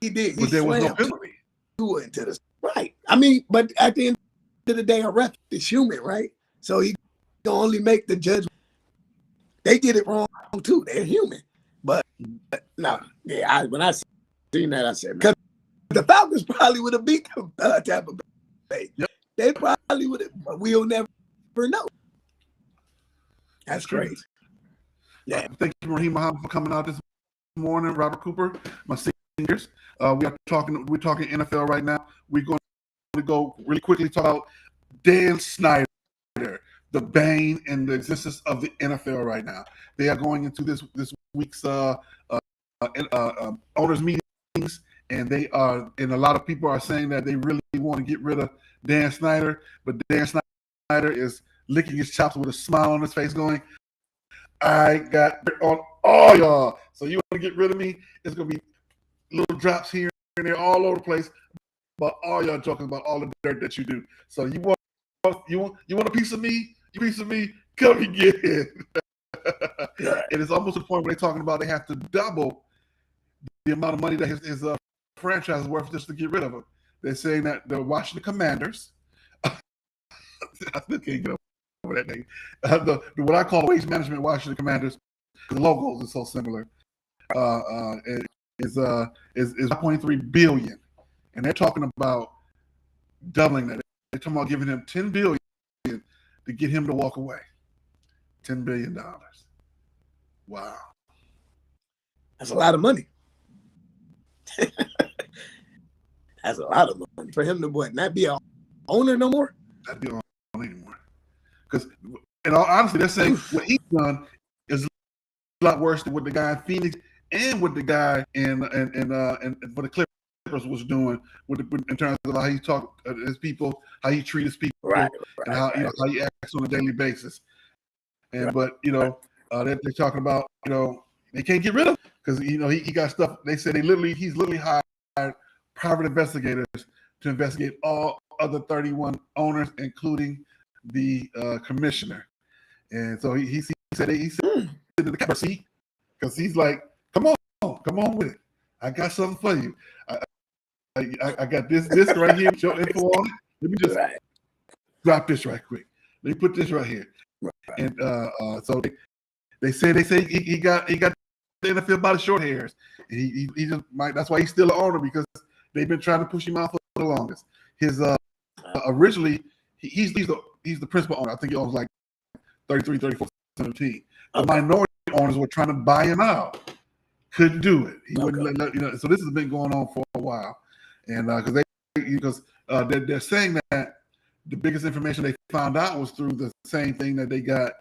he did. But there was no penalty. Tua into the right. I mean, but at the end of the day, a ref is human, right? So he can only make the judgment. They did it wrong too. They're human. But no, yeah. When I seen that, I said, because the Falcons probably would have beat the Tampa Bay. Yep. They probably would have, but we'll never know. That's crazy. Yeah. Thank you, Raheem Muhammad, for coming out this morning. Robert Cooper, my seniors. We're talking NFL right now. We're going to go really quickly talk about Dan Snyder, the bane and the existence of the NFL right now. They are going into this week's owners meetings, and and a lot of people are saying that they really want to get rid of Dan Snyder, but Dan Snyder is licking his chops with a smile on his face, going, "I got dirt on all y'all. So you want to get rid of me? It's gonna be little drops here and there all over the place, but all y'all talking about all the dirt that you do. So you want a piece of me? You piece of me? Come and get it." And it's almost to the point where they're talking about they have to double the amount of money that his franchise is worth just to get rid of him. They're saying that the Washington Commanders, I still can't get over that name. What I call Waste Management Washington Commanders, the logos are so similar. Is $1.3 billion, and they're talking about doubling that. They're talking about giving him $10 billion to get him to walk away. $10 billion. Wow. That's a lot of money. That's a lot of money for him to not be an owner no more. Not be on anymore. Because, in all honesty, they're saying what he's done is a lot worse than what the guy in Phoenix and what the guy in for the Clippers was doing in terms of how he talked to his people, how he treats his people, and how how he acts on a daily basis. And but they're talking about they can't get rid of him because he got stuff. They said he's literally hired private investigators to investigate all other 31 owners, including the commissioner. And so he said in the camera seat because he's like, come on with it. I got something for you. I got this right here with your info on it. Let me just drop this right quick. Let me put this right here. And so they say he got the NFL by the short hairs. And he just might. That's why he's still an owner because they've been trying to push him out for the longest. His originally he's the principal owner. I think he owns like 33-34% of the team. The minority owners were trying to buy him out. Couldn't do it. He wouldn't let. So this has been going on for a while, and because they're saying that the biggest information they found out was through the same thing that they got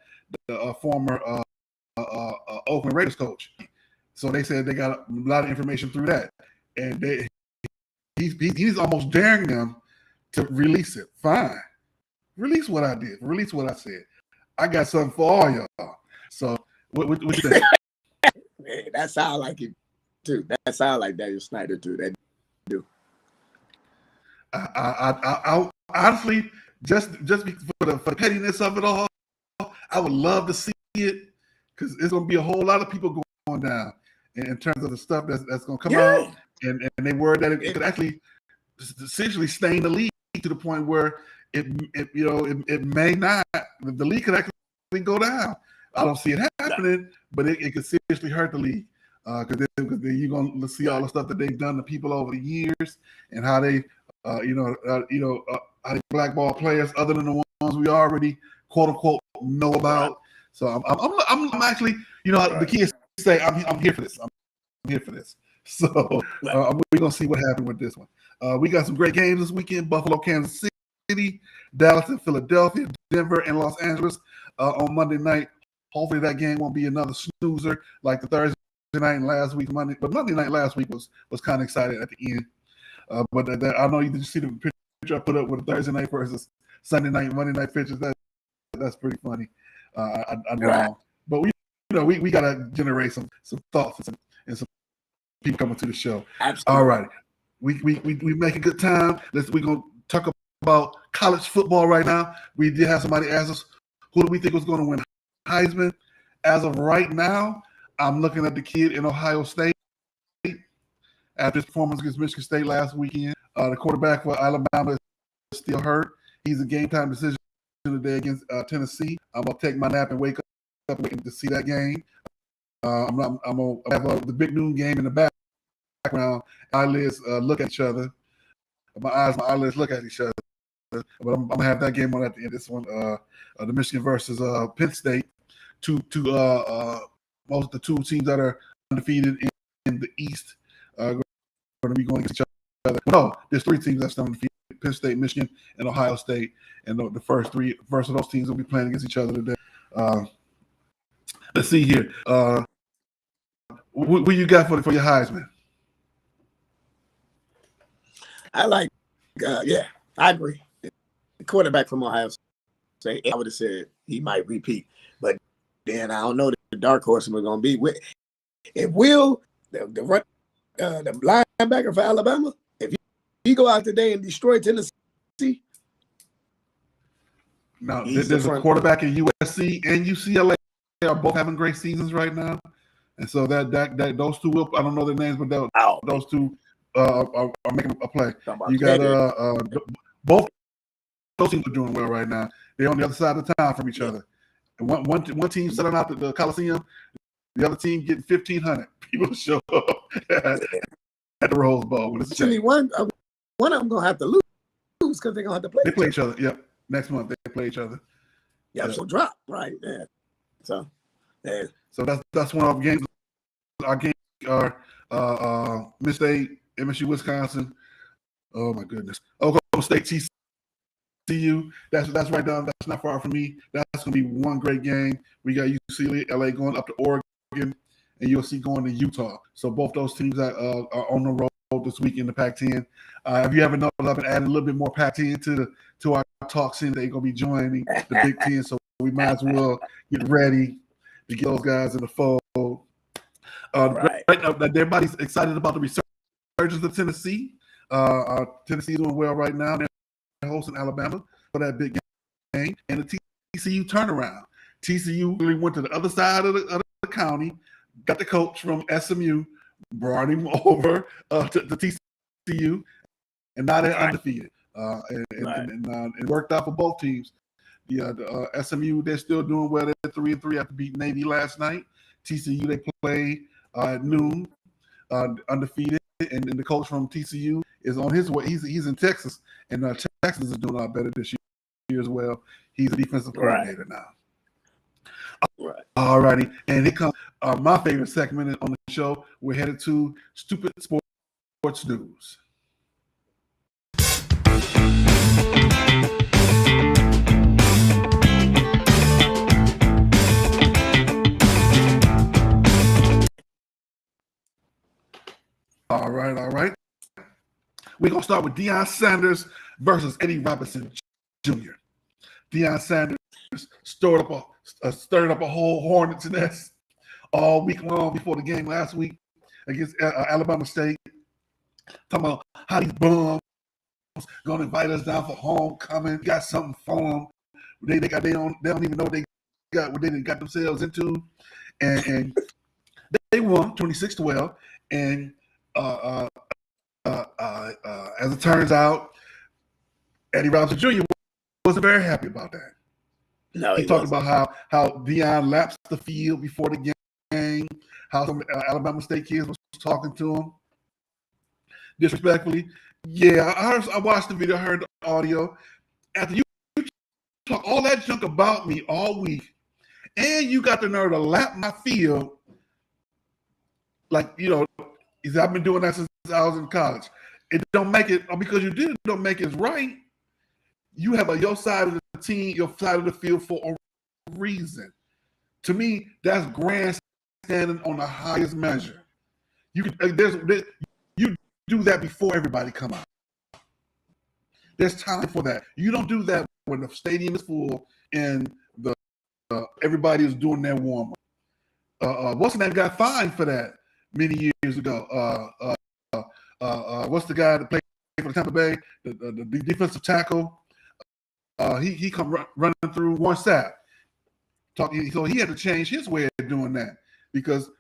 the former Oakland Raiders coach. So they said they got a lot of information through that, and he's almost daring them to release it. Fine, release what I did. Release what I said. I got something for all y'all. So what you think? Man, that sound like it too. That sound like Daniel Snyder too. That do. I honestly just for the pettiness of it all, I would love to see it because it's gonna be a whole lot of people going down in terms of the stuff that's gonna come out, and they worried that it could actually essentially stain the league to the point where it may not. The league could actually go down. I don't see it happening, but it could seriously hurt the league because then you're gonna see all the stuff that they've done to people over the years and how they, how they blackball players other than the ones we already quote unquote know about. So I'm actually, the kids say I'm here for this. I'm here for this. So we're gonna see what happened with this one. We got some great games this weekend: Buffalo, Kansas City, Dallas, and Philadelphia, Denver, and Los Angeles on Monday night. Hopefully that game won't be another snoozer like the Thursday night and last week Monday. But Monday night last week was kind of exciting at the end. But I know you did see the picture I put up with the Thursday night versus Sunday night, Monday night pictures. That's pretty funny. I know, but we gotta generate some thoughts and some people coming to the show. Absolutely. All right, we make a good time. We're gonna talk about college football right now. We did have somebody ask us who do we think was going to win Heisman. As of right now, I'm looking at the kid in Ohio State after his performance against Michigan State last weekend. The quarterback for Alabama is still hurt. He's a game time decision today against Tennessee. I'm gonna take my nap and wake up to see that game. I'm gonna have the big noon game in the background. Eyelids look at each other. My eyelids look at each other. But I'm gonna have that game on at the end. This one, the Michigan versus Penn State. Most of the two teams that are undefeated in the East going to be going against each other. No, there's three teams that's undefeated: Penn State, Michigan, and Ohio State. And the first of those teams will be playing against each other today. Let's see here. What you got for your Heisman? I like. I agree. The quarterback from Ohio State, I would have said he might repeat, but then I don't know the dark horse we're going to be. If Will, the linebacker for Alabama, if he go out today and destroy Tennessee. Now, there's a quarterback in USC and UCLA are both having great seasons right now, and so that those two will. I don't know their names, but those two are making a play. You got both those teams are doing well right now. They're on the other side of the town from each other. And one team selling out the Coliseum, the other team getting 1,500 people to show up at the Rose Bowl. Actually, one of them gonna have to lose lose because they're gonna have to play. They play each other. Yep. Next month they play each other. Yeah, so drop, right? Yeah. So that's one of our games. Our games are Miss State, MSU, Wisconsin. Oh my goodness. Oklahoma State, TCU. That's right down. That's not far from me. That's gonna be one great game. We got UCLA going up to Oregon, and USC going to Utah. So both those teams are on the road this week in the Pac-10. If you haven't noticed, I've been adding a little bit more Pac-10 to our talk scene. They're gonna be joining the Big Ten, so we might as well get ready to get those guys in the fold. Right now, everybody's excited about the resurgence of Tennessee. Tennessee's doing well right now. They're hosting Alabama for that big game, and the TCU turnaround. TCU really went to the other side of the county, got the coach from SMU, brought him over to TCU, and now they're undefeated. And it worked out for both teams. Yeah, the SMU, they're still doing well. They're 3-3 after beating Navy last night. TCU, they play at noon, undefeated, and the coach from TCU is on his way. He's in Texas, and Texas is doing a lot better this year as well. He's a defensive coordinator now. Right. All righty, and here comes my favorite segment on the show. We're headed to Stupid Sports News. All right. We're going to start with Deion Sanders versus Eddie Robinson Jr. Deion Sanders stirred up a whole hornet's nest all week long before the game last week against Alabama State. Talking about how these bums going to invite us down for homecoming. Got something for them. They don't even know what they got themselves into. And they won 26-12. And as it turns out, Eddie Robinson Jr. wasn't very happy about that. No, he talked about how Deion lapsed the field before the game, how some Alabama State kids was talking to him disrespectfully. Yeah, I watched the video, heard the audio. After you talk all that junk about me all week, and you got the nerve to lap my field, like, you know, I've been doing that since I was in college. It don't make it, or because you did it, don't make it right. You have your side of the team, your side of the field for a reason. To me, that's grandstanding on the highest measure. You do that before everybody come out. There's time for that. You don't do that when the stadium is full and everybody is doing their warm up. What's the name got fined for that many years ago? What's the guy that played for the Tampa Bay? The defensive tackle. He come running through one side. So he had to change his way of doing that, because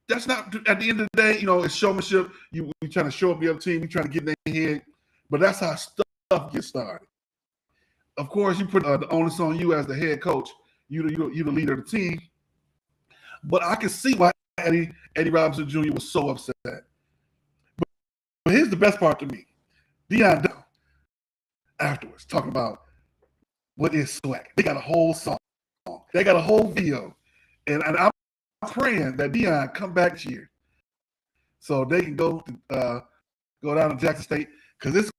that's not, at the end of the day, you know, it's showmanship. You trying to show up the other team, you trying to get in their head, but that's how stuff gets started. Of course, you put the onus on you as the head coach. You the leader of the team. But I can see why Eddie Robinson Jr. was so upset. But here's the best part to me. Deion afterwards talking about what is swag. They got a whole song. They got a whole video. And I'm praying that Deion come back this year so they can go down to Jackson State, because this is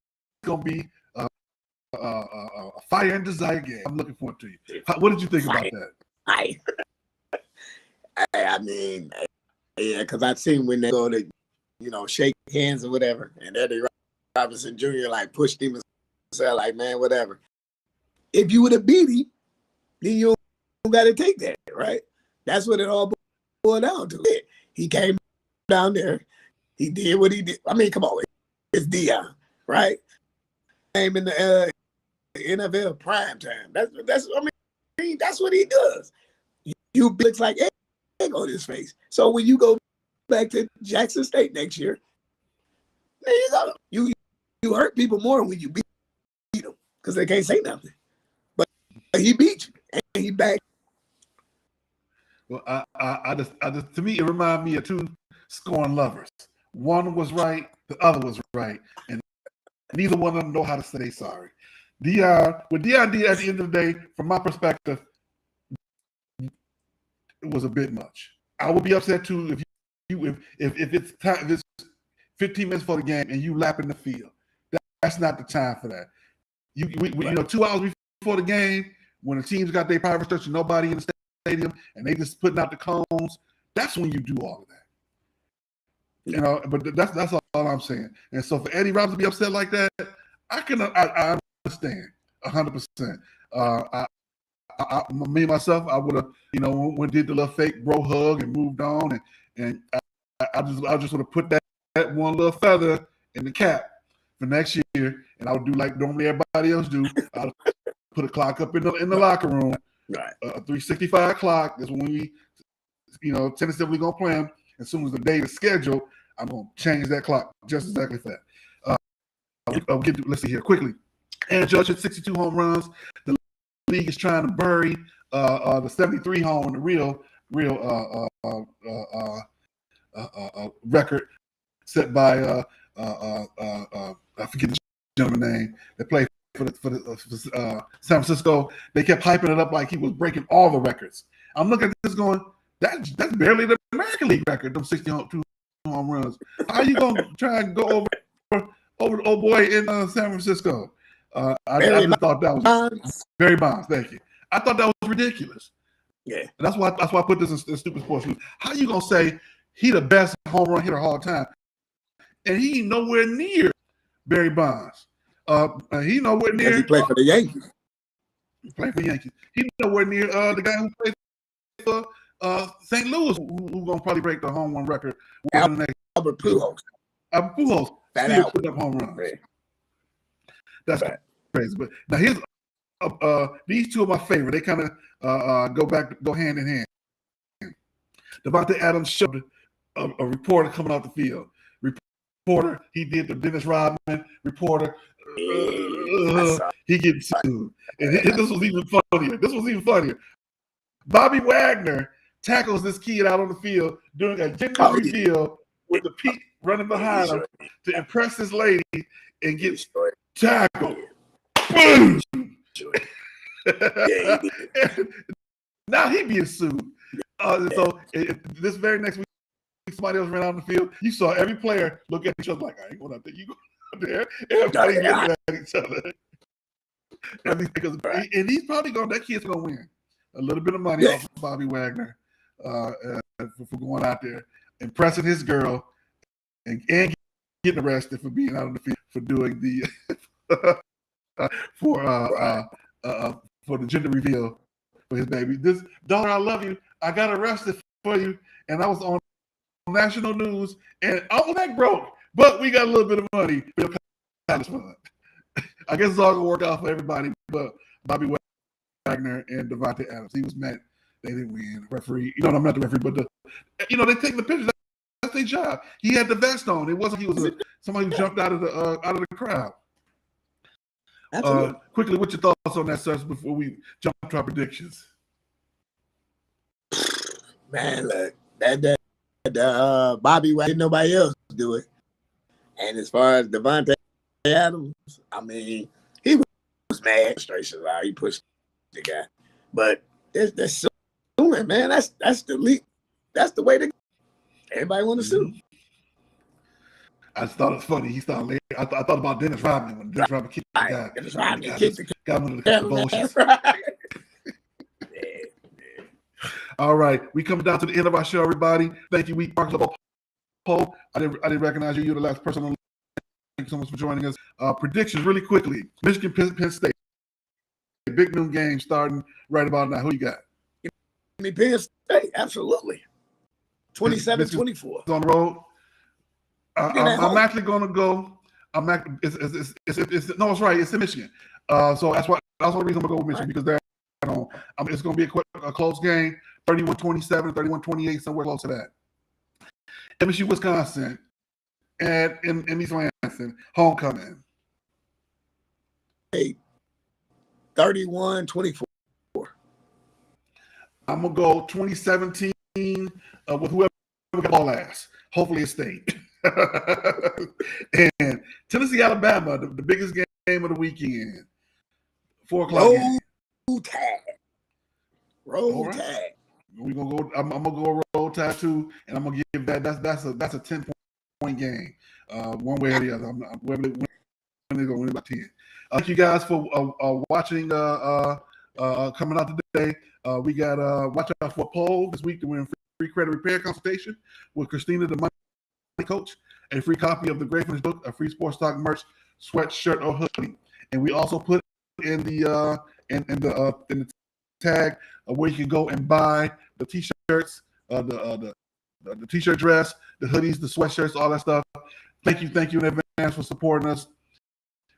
going to be a fire and desire game. I'm looking forward to you. What did you think about that? I mean, yeah, because I've seen when they go to, you know, shake hands or whatever, and Eddie Robinson Jr. like pushed him and said, like, man, whatever. If you would have beat him, then you don't got to take that, right? That's what it all boiled down to. He came down there. He did what he did. I mean, come on. It's Deion, right? Came in the NFL prime time. That's what he does. You looks like egg on his face. So when you go back to Jackson State next year, there you go. You hurt people more when you beat them, because they can't say nothing. But he beat you, and he back. Well, I just to me, it reminded me of two scorned lovers. One was right, the other was right, and neither one of them know how to say sorry. What Dion did at the end of the day, from my perspective, it was a bit much. I would be upset too if it's time, if it's 15 minutes for the game and you lapping the field. That's not the time for that. You know, 2 hours before the game, when the team's got their private structure, nobody in the stadium, and they just putting out the cones, that's when you do all of that. You know, but that's all I'm saying. And so for Eddie Robinson to be upset like that, I understand 100%. Me myself, I would have, you know, when did the little fake bro hug and moved on, and I just would have put that one little feather in the cap for next year, and I would do like normally everybody else do. I would put a clock up in the locker room, right? 365 clock. That's when we, you know, tentatively gonna play them. As soon as the date is scheduled, I'm gonna change that clock just exactly for that. Let's see here quickly. And Judge had 62 home runs. The league is trying to bury the 73 home, the real record set by I forget the gentleman's name that played for the San Francisco. They kept hyping it up like he was breaking all the records. I'm looking at this going, that's barely the American League record, them 62 home runs. How are you gonna try and go over the old boy in San Francisco? I just thought that was Barry Bonds. Thank you. I thought that was ridiculous. Yeah, and that's why I put this in stupid sports news. How you gonna say he the best home run hitter of all time, and he ain't nowhere near Barry Bonds? He nowhere near. He played for the Yankees. He nowhere near the guy who played for St. Louis, who's gonna probably break the home run record. Albert Pujols. Albert Pujols still putting up home runs. Right. That's crazy. But now here's these two are my favorite. They kind of go hand in hand. Devontae Adams showed a reporter coming off the field. Reporter, he did the Dennis Rodman. Reporter, he gets sued. And this was even funnier. Bobby Wagner tackles this kid out on the field doing a gender reveal with the Pete running behind him to impress this lady and gets tackled. Boom! Now he being sued. So this very next week, somebody else ran out on the field. You saw every player look at each other like, I ain't going out there. You go out there. Everybody's looking at each other. And he's probably that kid's going to win a little bit of money off of Bobby Wagner for going out there, impressing his girl, and getting arrested for being out on the field for doing the for the gender reveal for his baby. This daughter, I love you. I got arrested for you, and I was on national news, and our neck broke, but we got a little bit of money for your college fund. I guess it's all gonna work out for everybody, but Bobby Wagner and Devontae Adams. He was mad they didn't win. Referee, I'm not the referee, but they take the pictures. That's their job. He had the vest on. It wasn't he was somebody who jumped out of the crowd. Quickly, what's your thoughts on that, sir, before we jump to our predictions? Man, look, that Bobby Wagner, nobody else do it. And as far as Devontae Adams, I mean, he was mad. He pushed the guy, but that's suing, man. That's the league. That's the way to go. Everybody want to sue. I just thought it was funny. He started later. I thought about Dennis Rodman when Dennis Rodman kicked the guy. Dennis Rodman kicked the guy with the convulsions. Right. All right, we come down to the end of our show, everybody. Thank you, Week Marks of Pope. I didn't recognize you. You're the last person on the. Thank you so much for joining us. Predictions really quickly. Michigan, Penn State. Big noon game starting right about now. Who you got? Penn State, absolutely. 27-24. On the road. I'm actually going to go. It's right. It's in Michigan. So that's the reason I'm going to go with Michigan because they're it's going to be a close game. 31-27, 31-28, somewhere close to that. MSU, Wisconsin, and in East Lansing, homecoming. 31-24. I'm going to go 2017 with whoever got ball last. Hopefully it's State. And Tennessee, Alabama, the biggest game of the weekend. 4 o'clock. Roll tag. We're gonna go. I'm gonna go roll tide too, and I'm gonna give that's a 10-point game, one way or the other. Whether they win by 10. Thank you guys for watching. Coming out today, we got watch out for a poll this week to win free credit repair consultation with Christina, the money coach, a free copy of the Gratefulness book, a free sports talk merch, sweatshirt or hoodie, and we also put in the tag where you can go and buy the t-shirts, the t-shirt dress, the hoodies, the sweatshirts, all that stuff. Thank you in advance for supporting us.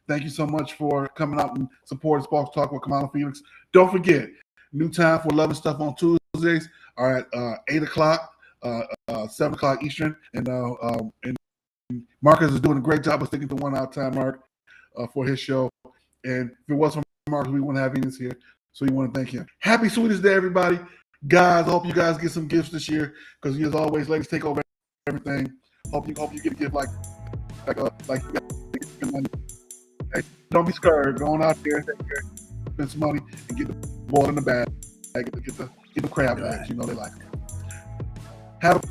Thank you so much for coming out and supporting Sports Talk with Kamau and Felix. Don't forget, new time for Love and Stuff on Tuesdays are at 8 o'clock, 7 o'clock Eastern, and Marcus is doing a great job of sticking to 1 hour time mark for his show. And if it wasn't for Marcus, we wouldn't have Enos here. So we want to thank him. Happy Sweetest Day, everybody. Guys, I hope you guys get some gifts this year because as always, ladies take over everything. Hope you get a gift like you got money. Hey, don't be scared. Going out there, spend some money and get the ball in the bag. Get the crab bags. You know they like them. Have a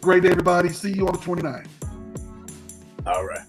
great day, everybody. See you on the 29th. All right.